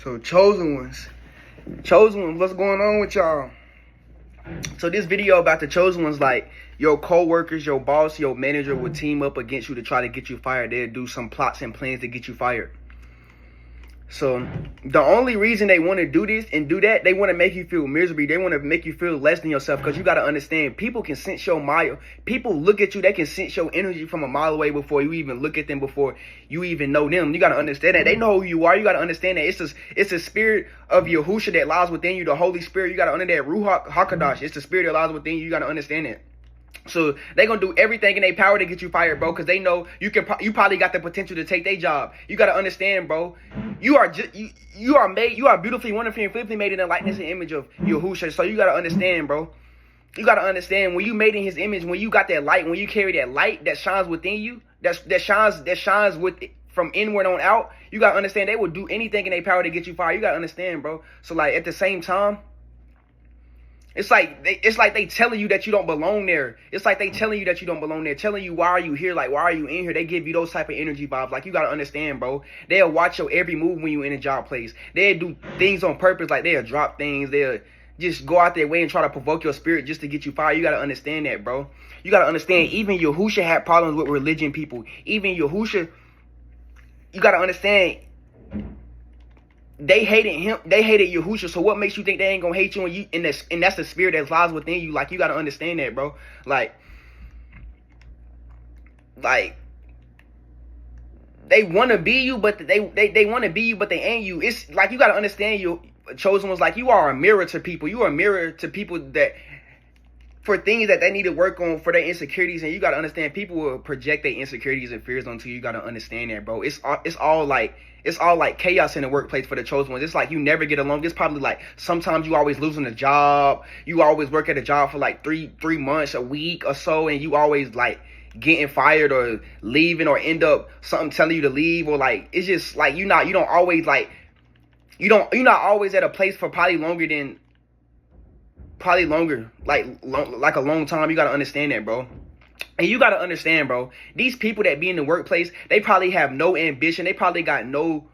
So chosen ones, what's going on with y'all? So this video about the chosen ones, like your co-workers, your boss, your manager will team up against you to try to get you fired. They'll do some plots and plans to get you fired. So the only reason they want to do this and do that, they want to make you feel miserable. They want to make you feel less than yourself, because you got to understand, people can sense your mile. People look at you, they can sense your energy from a mile away before you even look at them, before you even know them. You got to understand that. They know who you are. You got to understand that it's a spirit of Yahusha that lies within you, the Holy Spirit. You got to understand that Ruach HaKadosh. It's the spirit that lies within you. You got to understand that. So they gonna do everything in their power to get you fired, bro, because they know you probably got the potential to take their job. You gotta understand, bro. You are beautifully, wonderfully, and flippantly made in the likeness and image of Yahusha. So you gotta understand, bro. You gotta understand, when you made in His image, when you got that light, when you carry that light that shines within you, that shines with from inward on out. You gotta understand, they will do anything in their power to get you fired. You gotta understand, bro. So like at the same time, It's like they telling you that you don't belong there. It's like they telling you that you don't belong there. Telling you, why are you here? Like, why are you in here? They give you those type of energy vibes. Like, you got to understand, bro. They'll watch your every move when you in a job place. They'll do things on purpose. Like, they'll drop things. They'll just go out their way and try to provoke your spirit just to get you fired. You got to understand that, bro. You got to understand, even Yahusha had problems with religion people. Even Yahusha, you got to understand, they hated him. They hated Yahusha. So what makes you think they ain't gonna hate you? And that's the spirit that lies within you. Like, you gotta understand that, bro. Like they want to be you, but they want to be you, but they ain't you. It's like, you gotta understand, you chosen ones. Like, you are a mirror to people. You are a mirror to people that, for things that they need to work on, for their insecurities. And you got to understand, people will project their insecurities and fears onto you. You got to understand that, bro. It's all like chaos in the workplace for the chosen ones. It's like you never get along. It's probably like sometimes you always losing a job. You always work at a job for like three months, a week or so, and you always like getting fired or leaving, or end up something telling you to leave, or like, it's just like you're not always at a place for probably longer, like a long time. You got to understand that, bro. And you got to understand, bro, these people that be in the workplace, they probably have no ambition. They probably got no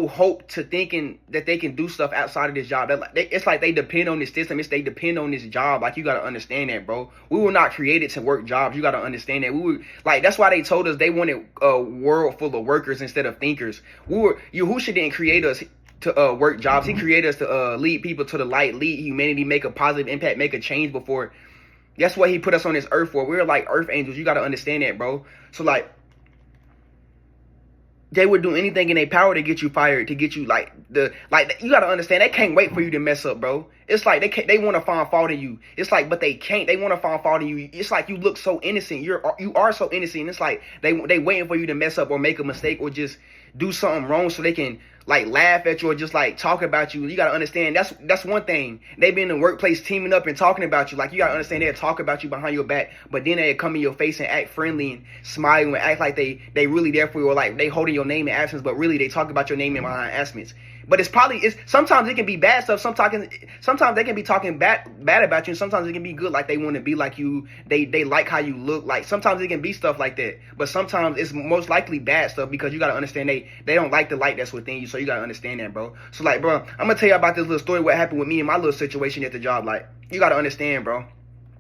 hope to thinking that they can do stuff outside of this job. It's like they depend on this system. They depend on this job. Like, you got to understand that, bro. We were not created to work jobs. You got to understand that. That's why they told us they wanted a world full of workers instead of thinkers. Yahusha didn't create us to work jobs. He created us to lead people to the light, lead humanity, make a positive impact, make a change before. That's what He put us on this earth for. We're like earth angels. You got to understand that, bro. So like, they would do anything in their power to get you fired, to get you you got to understand, they can't wait for you to mess up, bro. It's like they want to find fault in you. It's like, but they can't. They want to find fault in you. It's like you look so innocent. You are so innocent. It's like they waiting for you to mess up or make a mistake or just do something wrong so they can like laugh at you or just like talk about you. You gotta understand, that's one thing. They be in the workplace teaming up and talking about you. Like, you gotta understand, they'll talk about you behind your back, but then they'll come in your face and act friendly and smile and act like they really there for you, or like they holding your name in absence, but really they talk about your name in behind absence. But sometimes it can be bad stuff. Sometimes they can be talking bad about you, and sometimes it can be good, like they want to be like you. They like how you look. Like, sometimes it can be stuff like that. But sometimes it's most likely bad stuff, because you got to understand, they don't like the light that's within you. So you got to understand that, bro. So like, bro, I'm going to tell you about this little story, what happened with me and my little situation at the job. Like, you got to understand, bro.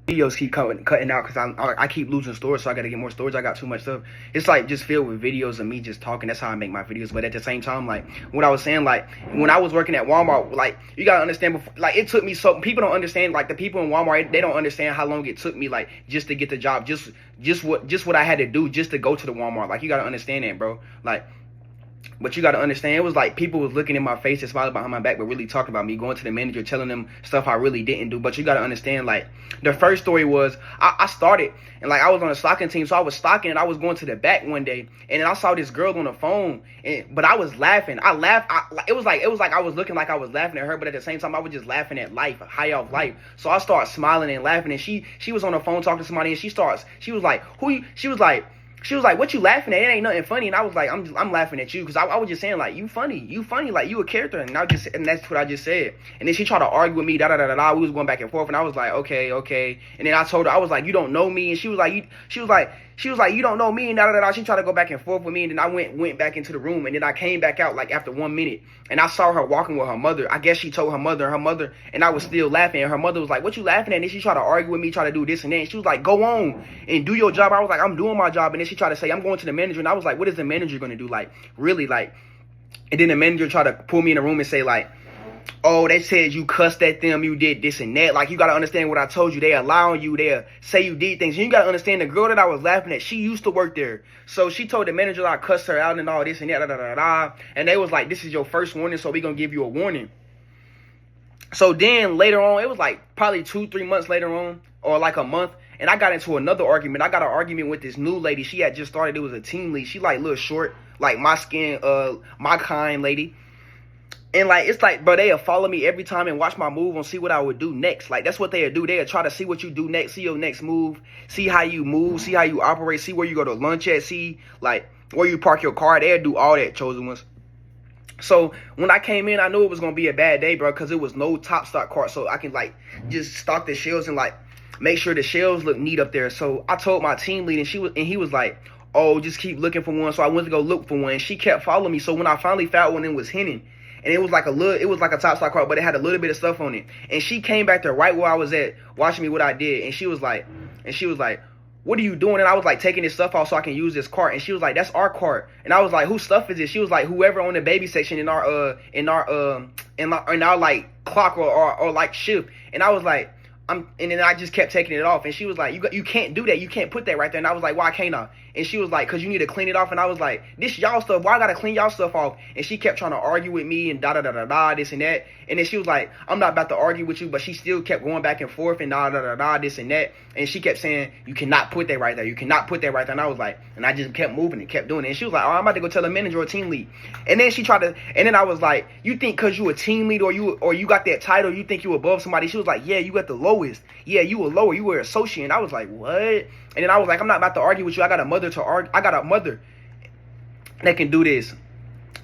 Videos keep cutting out because I keep losing storage, so I gotta get more storage. I got too much stuff. It's like just filled with videos of me just talking. That's how I make my videos. But at the same time, like what I was saying, like when I was working at Walmart, like you gotta understand, like it took me so, people don't understand, like the people in Walmart, they don't understand how long it took me, like just to get the job, just what I had to do just to go to the Walmart. Like, you gotta understand that, bro. Like, but you got to understand, it was like people was looking in my face and smiling behind my back, but really talking about me, going to the manager, telling them stuff I really didn't do. But you got to understand, like, the first story was, I started, and like I was on a stocking team, so I was stocking, and I was going to the back one day, and then I saw this girl on the phone, but I was laughing. I laughed. It was like I was looking like I was laughing at her, but at the same time, I was just laughing at life, high off life. So I started smiling and laughing, and she was on the phone talking to somebody, and she was like, she was like, what you laughing at? It ain't nothing funny. And I was like, I'm laughing at you, because I was just saying, like, you funny, like you a character. And that's what I just said. And then she tried to argue with me, da. We was going back and forth, and I was like, okay. And then I told her, I was like, you don't know me. And she was like, She was like, you don't know me, and da. She tried to go back and forth with me, and then I went back into the room, and then I came back out like after 1 minute, and I saw her walking with her mother. I guess she told her mother, and I was still laughing, and her mother was like, what you laughing at? And then she tried to argue with me, try to do this and that, and she was like, go on and do your job. I was like, I'm doing my job, and then she tried to say, I'm going to the manager, and I was like, what is the manager going to do? Like, really, like, and then the manager tried to pull me in the room and say, like, oh, they said you cussed at them, you did this and that. Like, you got to understand what I told you. They allowing you, they say you did things. And you got to understand the girl that I was laughing at, she used to work there. So she told the manager I cussed her out and all this and that, And they was like, this is your first warning, so we going to give you a warning. So then later on, it was like probably 2-3 months later on, or like a month, and I got into another argument. I got an argument with this new lady. She had just started. It was a team lead. She like little short, like my skin, my kind lady. And, like, it's like, bro, they'll follow me every time and watch my move and see what I would do next. Like, that's what they'll do. They'll try to see what you do next, see your next move, see how you move, see how you operate, see where you go to lunch at, see, like, where you park your car. They'll do all that, chosen ones. So, when I came in, I knew it was going to be a bad day, bro, because there was no top stock cart. So, I can, like, just stock the shelves and, like, make sure the shelves look neat up there. So, I told my team lead, and he was like, oh, just keep looking for one. So, I went to go look for one, and she kept following me. So, when I finally found one, it was Henning. And it was like a top stock card, but it had a little bit of stuff on it. And she came back there right where I was at, watching me what I did. And she was like, what are you doing? And I was like, taking this stuff off so I can use this cart. And she was like, that's our cart. And I was like, whose stuff is it? She was like, whoever on the baby section in our like clock or like shift. And I was like, and then I just kept taking it off. And she was like, you can't do that. You can't put that right there. And I was like, why can't I? And she was like, because you need to clean it off. And I was like, this y'all stuff. Why I got to clean y'all stuff off? And she kept trying to argue with me and this and that. And then she was like, I'm not about to argue with you. But she still kept going back and forth and this and that. And she kept saying, you cannot put that right there. You cannot put that right there. And I was like, and I just kept moving and kept doing it. And she was like, oh, I'm about to go tell a manager or a team lead. And then she tried to, and then I was like, you think because you a team lead or you got that title, you think you above somebody? She was like, yeah, you at the lowest. Yeah, you were lower. You were associate. And I was like, what? And then I was like, I'm not about to argue with you. I got a mother to argue. I got a mother that can do this.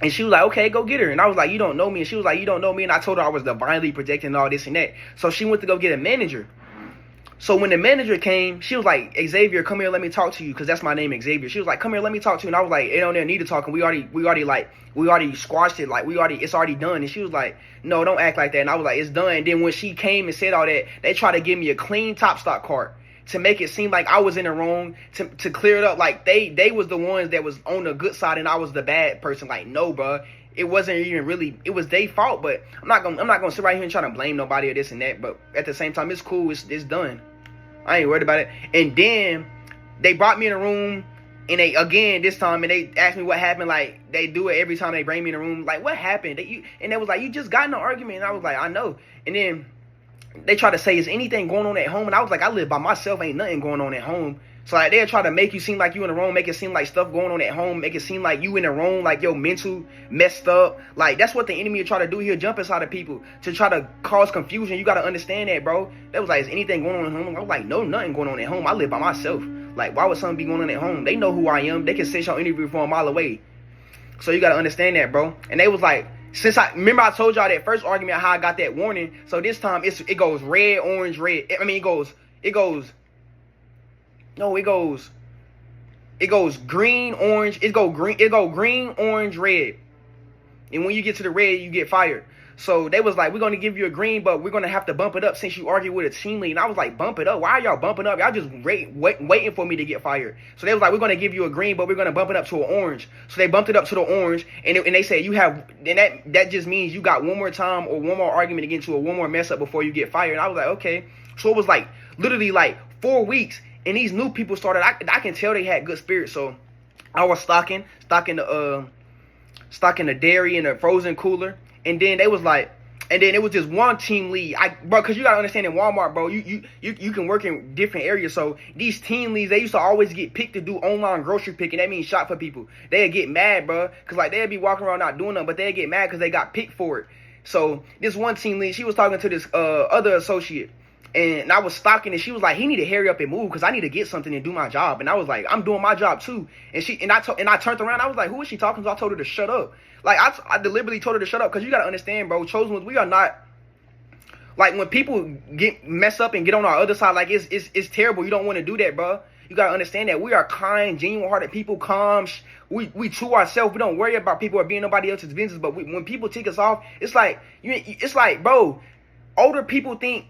And she was like, okay, go get her. And I was like, you don't know me. And she was like, you don't know me. And I told her I was divinely protected and all this and that. So she went to go get a manager. So when the manager came, she was like, Xavier, come here, let me talk to you. Because that's my name, Xavier. She was like, come here, let me talk to you. And I was like, it don't need to talk. And we already squashed it. Like, it's already done. And she was like, no, don't act like that. And I was like, it's done. And then when she came and said all that, they tried to give me a clean top stock cart to make it seem like I was in the wrong, to clear it up. Like, they was the ones that was on the good side and I was the bad person. Like, no, bro. It wasn't even really, it was their fault. But I'm not gonna sit right here and try to blame nobody or this and that. But at the same time, it's cool. It's done. I ain't worried about it. And then they brought me in a room, and this time they asked me what happened. Like, they do it every time they bring me in a room. Like, what happened? And they was like, you just got in an argument. And I was like, I know. And then they try to say, is anything going on at home? And I was like, I live by myself. Ain't nothing going on at home. So, like, they'll try to make you seem like you in the wrong, make it seem like stuff going on at home, make it seem like you in the wrong, like your mental messed up. Like, that's what the enemy will try to do. He'll jump inside of people to try to cause confusion. You got to understand that, bro. That was like, is anything going on at home? I was like, no, nothing going on at home. I live by myself. Like, why would something be going on at home? They know who I am. They can set your interview from a mile away. So you got to understand that, bro. And they was like, remember I told y'all that first argument how I got that warning. So this time it goes red, orange, red. I mean, it goes green, orange. It go green, orange, red. And when you get to the red, you get fired. So they was like, we're going to give you a green, but we're going to have to bump it up since you argue with a team lead. And I was like, bump it up? Why are y'all bumping up? Y'all just waiting for me to get fired. So they was like, we're going to give you a green, but we're going to bump it up to an orange. So they bumped it up to the orange, and they said that just means you got one more time or one more argument to get into, or one more mess up before you get fired. And I was like, okay. So it was like literally like 4 weeks. And these new people started, I can tell they had good spirits. So I was stocking the dairy and the frozen cooler. And then they was like, and then it was just one team lead. Bro, because you got to understand, in Walmart, bro, you can work in different areas. So these team leads, they used to always get picked to do online grocery picking. That means shop for people. They'd get mad, bro, because like they'd be walking around not doing nothing, but they'd get mad because they got picked for it. So this one team lead, she was talking to this other associate. And I was stocking, and she was like, he need to hurry up and move because I need to get something and do my job. And I was like, I'm doing my job too. And I turned around. I was like, who is she talking to? I told her to shut up. Like, I deliberately told her to shut up because you got to understand, bro, chosen ones, we are not, like, when people get messed up and get on our other side, like, it's terrible. You don't want to do that, bro. You gotta understand that we are kind, genuine-hearted people, calm. We true ourselves. We don't worry about people or being nobody else's business. But when people tick us off, it's like, bro, older people think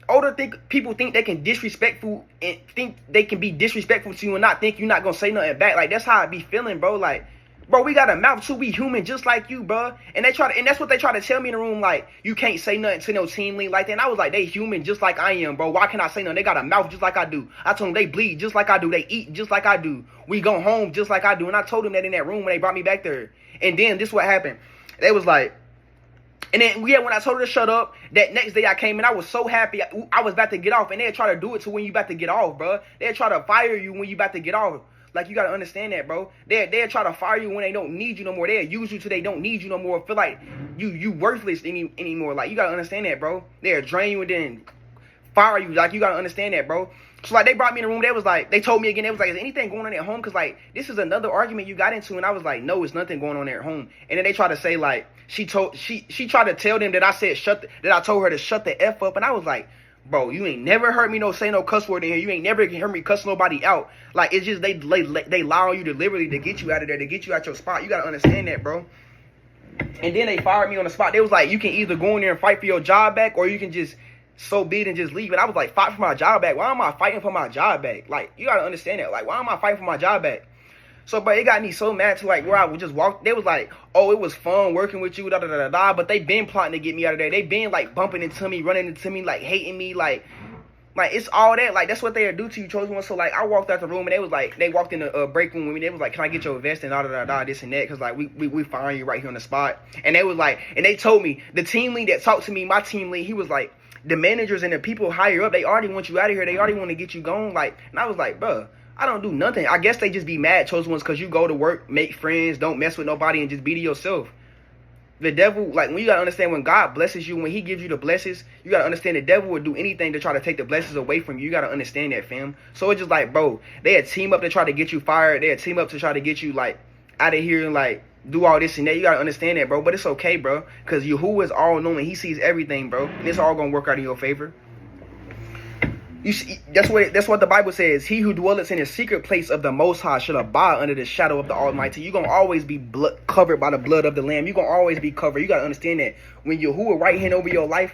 they can disrespectful and think they can be disrespectful to you and not think you're not gonna say nothing back. Like, that's how I be feeling, bro. Like, bro, we got a mouth too. We human just like you, bro. And that's what they try to tell me in the room. Like, you can't say nothing to no team lead like that. And I was like, they human just like I am, bro. Why can't I say nothing? They got a mouth just like I do. I told them they bleed just like I do. They eat just like I do. We go home just like I do. And I told them that in that room when they brought me back there. And then this is what happened. They was like, and then when I told her to shut up, that next day I came in, I was so happy. I was about to get off, and they'd try to do it to when you about to get off, bro. They'd try to fire you when you about to get off. Like, you got to understand that, bro. They'll try to fire you when they don't need you no more. They'll use you till they don't need you no more. Feel like you worthless anymore. Like, you got to understand that, bro. They'll drain you and then fire you. Like, you got to understand that, bro. So, like, they brought me in the room. They told me again, they was like, is anything going on at home? Because, like, this is another argument you got into. And I was like, no, it's nothing going on at home. And then they tried to say, like, she tried to tell them that I said that I told her to shut the F up. And I was like, bro, you ain't never heard me say no cuss word in here. You ain't never heard me cuss nobody out. Like, it's just they lie on you deliberately to get you out of there, to get you out your spot. You got to understand that, bro. And then they fired me on the spot. They was like, you can either go in there and fight for your job back, or you can just so be it and just leave. And I was like, fight for my job back? Why am I fighting for my job back? Like, you got to understand that. Like, why am I fighting for my job back? So, but it got me so mad to, like, where I would just walk. They was like, oh, it was fun working with you, da-da-da-da-da. But they been plotting to get me out of there. They been, like, bumping into me, running into me, like, hating me, like, it's all that. Like, that's what they do to you, chosen one. So, like, I walked out the room, and they was like, they walked in the break room with me. They was like, can I get your vest and da-da-da-da, this and that? Because, like, we find you right here on the spot. And they was like, and they told me, the team lead that talked to me, my team lead, he was like, the managers and the people higher up, they already want you out of here. They already want to get you gone. Like, and I was like, bruh, I don't do nothing. I guess they just be mad, chosen ones, because you go to work, make friends, don't mess with nobody, and just be to yourself. The devil, like, when you got to understand, when God blesses you, when he gives you the blessings, you got to understand the devil will do anything to try to take the blessings away from you. You got to understand that, fam. So it's just like, bro, they had team up to try to get you fired. They had team up to try to get you, like, out of here and, like, do all this and that. You got to understand that, bro. But it's okay, bro, because Yahuwah is all knowing. He sees everything, bro. And it's all going to work out in your favor. You see, that's what the Bible says. He who dwelleth in the secret place of the Most High shall abide under the shadow of the Almighty. You're going to always be covered by the blood of the Lamb. You're going to always be covered. You got to understand that. When Yahuwah right hand over your life,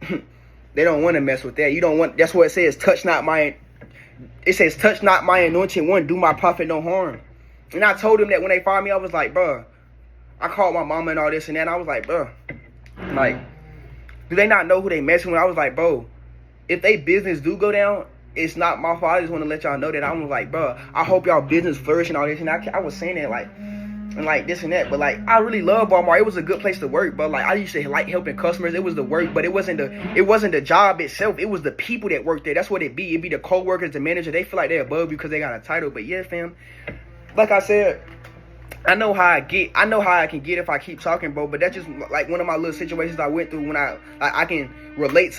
they don't want to mess with that. You don't want. That's what it says. Touch not my anointed one. Do my prophet no harm. And I told them that when they fired me, I was like, bro, I called my mama and all this and that. And I was like, bro, like, do they not know who they messing with? I was like, bro, if they business do go down, it's not my fault. I just want to let y'all know that. I was like, bro, I hope y'all business flourish and all this. And I was saying that, like, and like this and that. But, like, I really love Walmart. It was a good place to work. But, like, I used to like helping customers. It was the work, but it wasn't the job itself. It was the people that worked there. That's what it be. It be the co-workers, the manager. They feel like they're above you because they got a title. But yeah, fam, like I said, I know how I can get if I keep talking, bro. But that's just like one of my little situations I went through when I can relate to